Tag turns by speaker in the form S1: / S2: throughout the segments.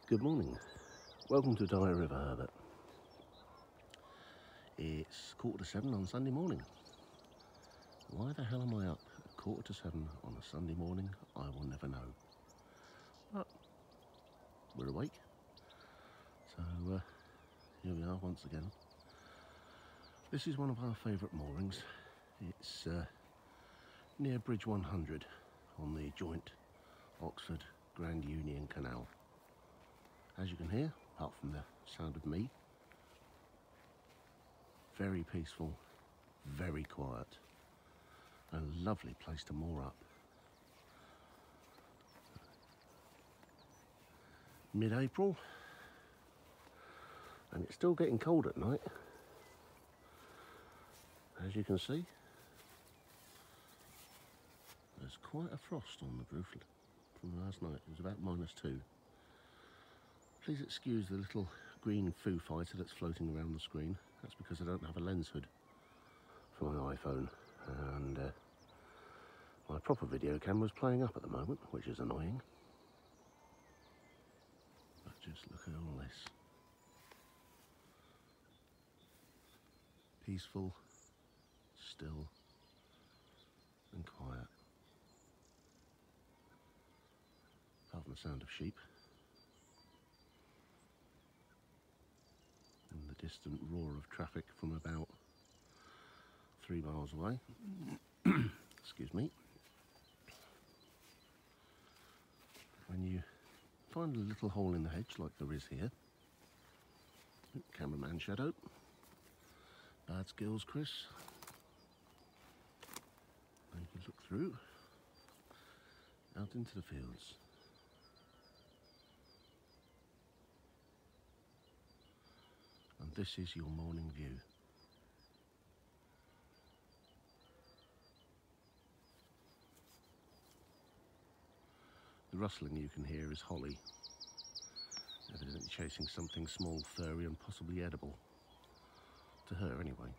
S1: Good morning. Welcome to Diary of Herbert. It's 6:45 on Sunday morning. Why the hell am I up at 6:45 on a Sunday morning? I will never know. But we're awake. So here we are once again. This is one of our favourite moorings. It's near Bridge 100 on the joint Oxford Grand Union Canal. As you can hear, apart from the sound of me, very peaceful, very quiet, a lovely place to moor up. Mid-April, and it's still getting cold at night. As you can see, there's quite a frost on the roof from last night. It was about -2. Please excuse the little green Foo Fighter that's floating around the screen. That's because I don't have a lens hood for my iPhone, and my proper video camera's playing up at the moment, which is annoying. But just look at all this. Peaceful, still, and quiet. Apart from the sound of sheep and the distant roar of traffic from about 3 miles away. Excuse me. When you find a little hole in the hedge like there is here, cameraman shadow, bad skills Chris, and you can look through out into the fields. And this is your morning view. The rustling you can hear is holly, evidently chasing something small, furry and possibly edible. To her anyway.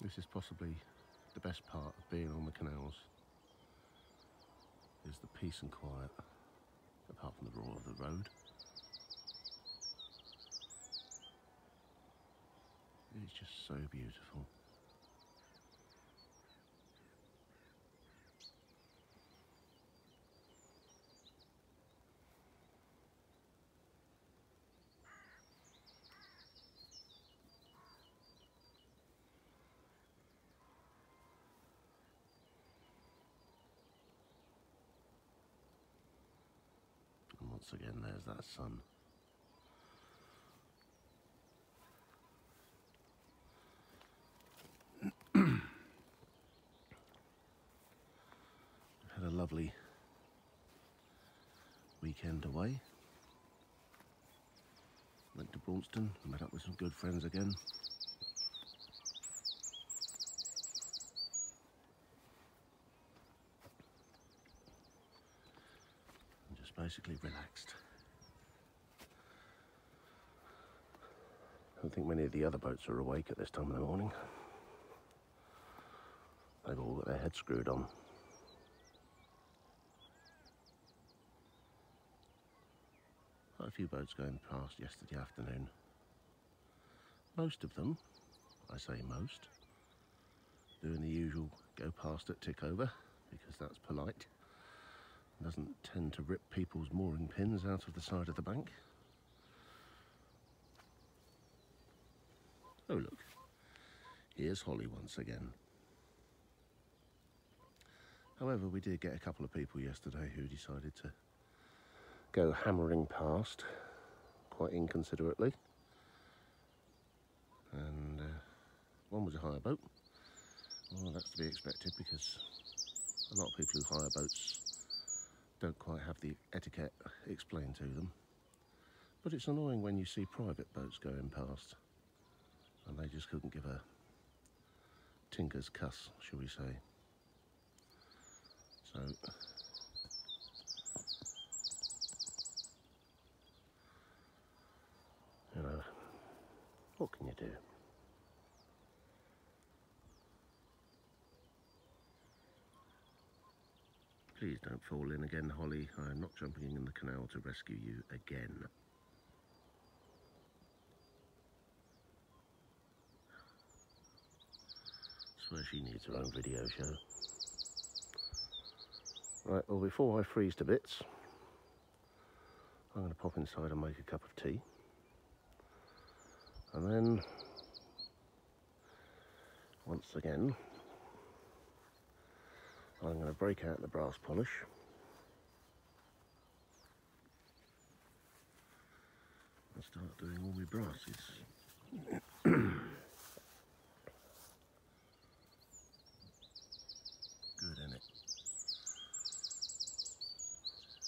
S1: This is possibly the best part of being on the canals, is the peace and quiet, apart from the roar of the road. It's just so beautiful. And once again, there's that sun. We've had a lovely weekend away. Went to Braunston, met up with some good friends again. And just basically relaxed. I don't think many of the other boats are awake at this time of the morning. They've all got their heads screwed on. Quite a few boats going past yesterday afternoon. Most of them, I say most, doing the usual go past it, tick over, because that's polite. It doesn't tend to rip people's mooring pins out of the side of the bank. Oh look, here's Holly once again. However, we did get a couple of people yesterday who decided to go hammering past quite inconsiderately, and one was a hire boat. Well, that's to be expected because a lot of people who hire boats don't quite have the etiquette explained to them. But it's annoying when you see private boats going past and they just couldn't give a tinker's cuss, shall we say. So you know, what can you do? Please don't fall in again, Holly. I am not jumping in the canal to rescue you again. Swear she needs her own video show. Right, well, before I freeze to bits, I'm going to pop inside and make a cup of tea. And then, once again, I'm going to break out the brass polish. And start doing all my brasses. Good, innit?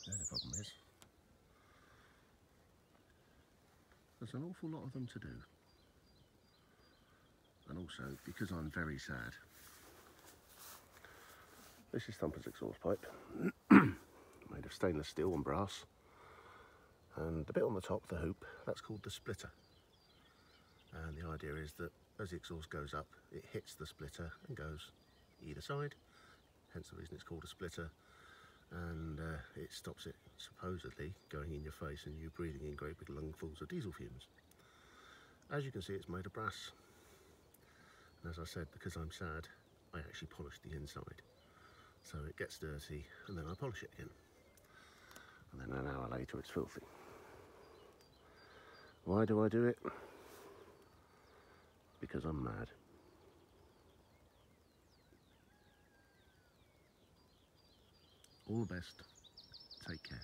S1: The only problem is, there's an awful lot of them to do. And also, because I'm very sad, this is Thumper's exhaust pipe, made of stainless steel and brass. And the bit on the top, the hoop, that's called the splitter. And the idea is that as the exhaust goes up, it hits the splitter and goes either side, hence the reason it's called a splitter. And it stops it supposedly going in your face and you breathing in great big lungfuls of diesel fumes. As you can see, it's made of brass. And as I said, because I'm sad, I actually polish the inside. So it gets dirty and then I polish it again. And then an hour later it's filthy. Why do I do it? Because I'm mad. All the best. Take care.